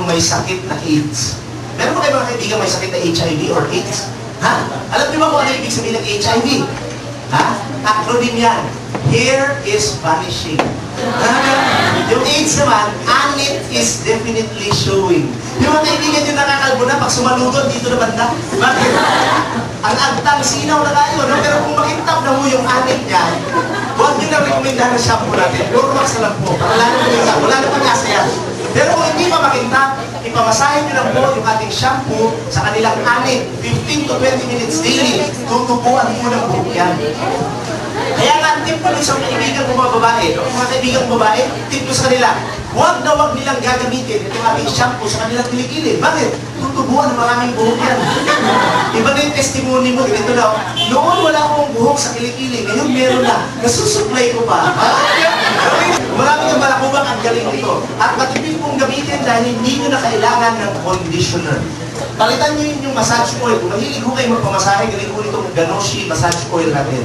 yung may sakit na AIDS. Meron ba kayo mga kaibigan may sakit na HIV or AIDS? Ha? Alam niyo ba kung ano ibig sabihin ng HIV? Ha? Acronym yan. Hair is vanishing. Yung AIDS naman, anit is definitely showing. Yung mga kaibigan nyo nakakalbo na pag sumaludod dito na banda. Bakit? Ang agtang sinaw na kayo, no? Pero kung makintab na mo yung anit niya, huwag nyo na rekomendahan ng shampoo natin. Loromax na lang po. Para lalo na yung wala na pag-asa yan. Pero kung hindi pa makintab, ipamasahin nyo lang po yung ating shampoo sa kanilang anit. 15 to 20 minutes daily. Tutubuan mo ng buhok yan. Kaya nga, tip ko rin sa kaibigan ko mga babae, no? Mga kaibigan ko babae, tip ko sa kanila, huwag na huwag nilang gagamitin itong ating shampoo sa kanilang kilikili. Bakit? Tutubuan ng maraming buhok yan. Iba na yung testimony mo, ganito na, noon wala akong buhok sa kilikili, ngayon meron na, nasusupply ko pa. Marami kang balakubang ang galing nito. At matipid kong gamitin dahil hindi nyo na kailangan ng conditioner. Palitan nyo yung massage oil. Kung mahilig ko kayo magpamasahe, galing ko nitong Ganoshi massage oil natin.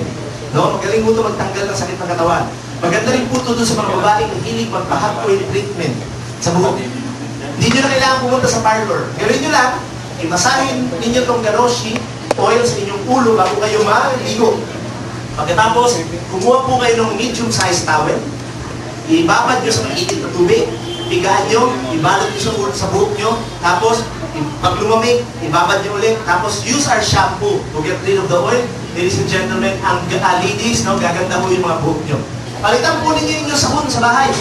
No? Magaling mo ito magtanggal ng sakit ng katawan. Maganda rin po ito sa mga babaeng hilig magpa-hot oil treatment sa buhok. Hindi nyo na kailangan pumunta sa parlor. Gawin nyo lang, imasahin ninyo itong Ganoshi oil sa inyong ulo bago kayo maligo. Pagkatapos, kumuha po kayo ng medium size towel, ibabad nyo sa mainit na tubig, pigaan nyo, ibalot nyo sa buhok nyo, tapos pag lumamig, ibabad nyo ulit, tapos use our shampoo to get rid of the oil. Ladies and gentlemen, ang ladies, no, gaganda mo yung mga buhok nyo. Palitan po ninyo yung sabon sa bahay.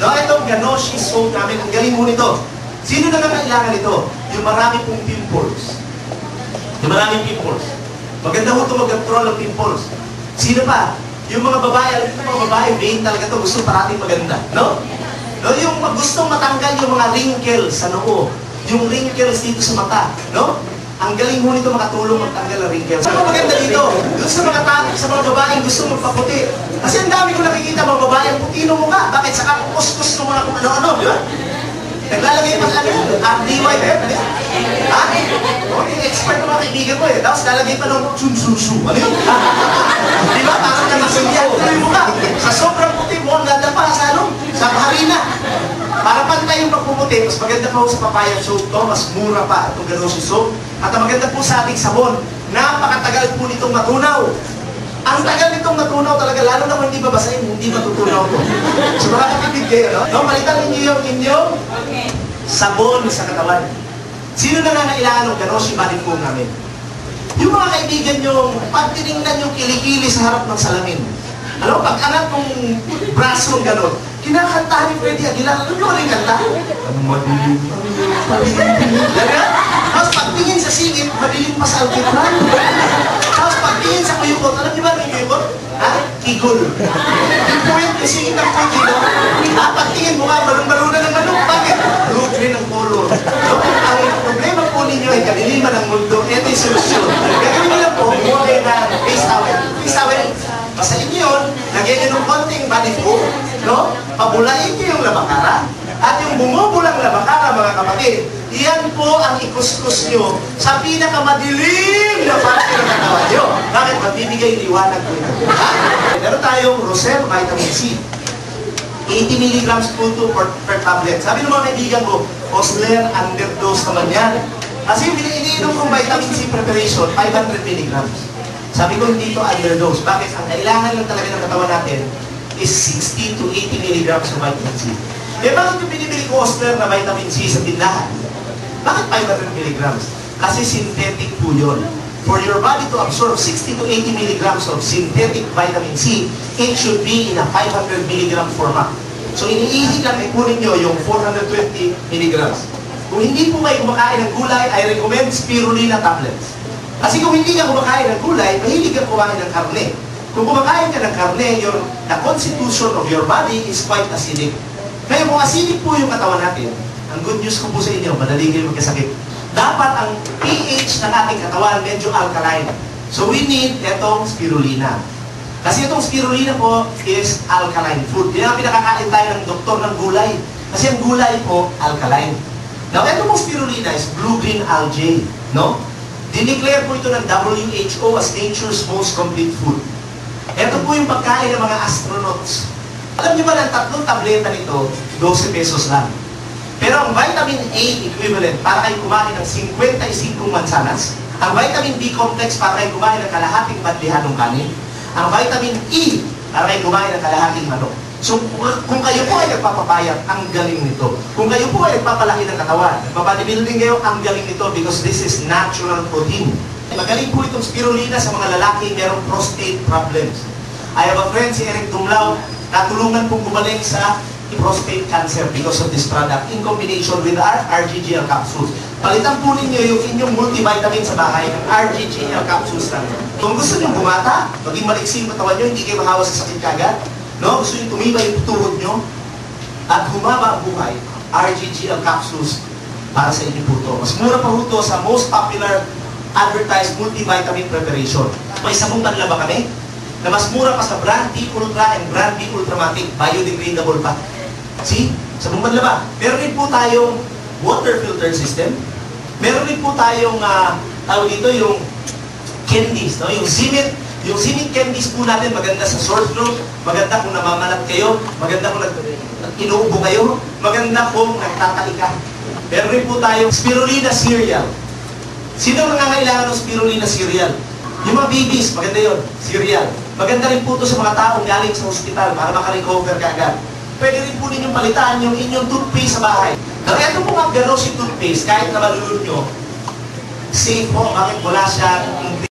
No, itong Ganoshi soap namin, ang galing mo nito. Sino na kailangan ito? Yung marami pong pimples. Yung maraming pimples. Maganda mo ito mag-control ng pimples. Sino pa? Yung mga babae, alam mo mga babae, vain talaga ito, gusto parating maganda. No? No, yung gustong matanggal yung mga wrinkles sa noo. Yung wrinkles dito sa mata. No? Ang galing mo nito makatulong magtanggal ng wrinkles. Saan maganda dito? Doon sa mga babaeng gusto magpaputi. Kasi ang dami ko nakikita mga babae, ang putino mo ka. Bakit? Saka kuskus ng mga kung ano-ano, di ba? Naglalagay pa sa ano, RDY, di ba? Ha? Okay, expert ng mga kaibigan ko eh. Tapos lalagay pa ng chunsusu. Ano yun? Di ba? Parang namasilyan. Tuloy mo ka. Sa sobrang puti mo, ang ganda pa sa ano? Sa harina. Para pantay yung pagpumuti, mas maganda pa sa papaya soap to, mas mura pa itong Ganoshi soap. At ang maganda po sa ating sabon, napakatagal po nitong matunaw. Ang tagal nitong matunaw talaga, lalo na kung hindi babasahin, hindi matutunaw po. So makakatipid kayo, no? No, palitan ninyo yung inyong sabon sa katawan. Sino na nangangailangan ng Ganoshi body foam namin? Yung mga kaibigan nyo, pag tinignan yung kilikili sa harap ng salamin, alam mo, pag angat ng braso ng gano'n, kinakantahan ni Freddy Aguilar. Alam nyo ano yung kanta? Ang madilim. Tapos pagtingin sa singit, madilim pa sa algebra. Tapos pagtingin sa kuyukot, alam nyo ba ano yung kuyukot? Ha? Kigol. Yung point, yung singit ng kigol. Ha? Pagtingin mo nga, balong-balong na ng manok. Bakit? Blue green ang color. So, ang problema po ninyo ay kadiliman ng mundo. Ito yung solusyon. Gagawin nyo lang po, buha kayo ng face towel. Face towel. Basahin nyo yun, lagyan nyo ng konting body foam, no? Pabulain nyo yung labakara. At yung bumubulang labakara, mga kapatid, iyan po ang ikuskus nyo sa pinakamadilim na parte ng katawan nyo. Bakit? Magbibigay liwanag po ito. Meron tayong Rosel Vitamin C. 80 mg po ito per tablet. Sabi ng mga kaibigan ko, Osler, underdose naman yan. Kasi yung iniinom kong vitamin C preparation, 500 mg. Sabi ko, hindi ito underdose. Bakit? Ang kailangan lang talaga ng katawan natin is 60 to 80 mg of vitamin C. Eh, bakit yung binibili ko Osler na vitamin C sa tindahan? Bakit 500 mg? Kasi synthetic po yun. For your body to absorb 60 to 80 mg of synthetic vitamin C, it should be in a 500 mg format. So, iniihig lang ipunin nyo yung 420 mg. Kung hindi po kayo kumakain ng gulay, I recommend spirulina tablets. Kasi kung hindi ka kumakain ng gulay, mahilig ka kumain ng karne. Kung kumakain ka ng karne, the constitution of your body is quite acidic. Kaya kung acidic po yung katawan natin, ang good news ko po sa inyo, madali kayo magkasakit. Dapat ang pH ng ating katawan medyo alkaline. So we need itong spirulina. Kasi itong spirulina po is alkaline food. Yan ang pinakakain tayo ng doktor ng gulay. Kasi ang gulay po, alkaline. Now, itong spirulina is blue-green algae. No? Dineclare po ito ng WHO as nature's most complete food. Ito po yung pagkain ng mga astronauts. Alam niyo ba na tatlong tableta nito, 12 pesos lang. Pero ang vitamin A equivalent, para kayo kumain ng 55 mansanas. Ang vitamin B complex, para kayo kumain ng kalahating badlihan ng kanin. Ang vitamin E, para kayo kumain ng kalahating manok. So, kung kayo po ay nagpapapayat, ang galing nito. Kung kayo po ay nagpapalaki ng katawan, nagpapadibuilding kayo, ang galing nito because this is natural protein. Magaling po itong spirulina sa mga lalaki merong prostate problems. I have a friend, si Eric Dumlao, natulungan pong gumaling sa prostate cancer because of this product in combination with our RGGL capsules. Palitan po ninyo yung inyong multivitamin sa bahay ng RGGL capsules lang. Kung gusto nyo bumata, maging maliksi yung katawan nyo, hindi kayo mahawa sa sakit kagad, no? Gusto nyo tumibay yung tuhod nyo, at humaba ang buhay, RGGL capsules para sa inyo po ito. Mas mura pa po ito sa most popular advertised multivitamin preparation. May sabong panla ba kami? Na mas mura pa sa Brand D Ultra and Brand D Ultramatic, biodegradable pa. See? Sabong panla ba? Meron din po tayong water filter system. Meron din po tayong, tawag dito, yung candies, no? Yung Zimit candies po natin, maganda sa sore throat, maganda kung namamalat kayo, maganda kung inuubo kayo, maganda kung nagtatalika. Meron rin po tayong spirulina cereal. Sino nangangailangan ng spirulina cereal? Yung mga babies, maganda yun, cereal. Maganda rin po ito sa mga taong galing sa hospital para makarecover ka agad. Pwede rin po ninyong palitaan yung inyong toothpaste sa bahay. Kaya ito po ang Ganossi toothpaste, kahit na malulun nyo, safe po, bakit wala siya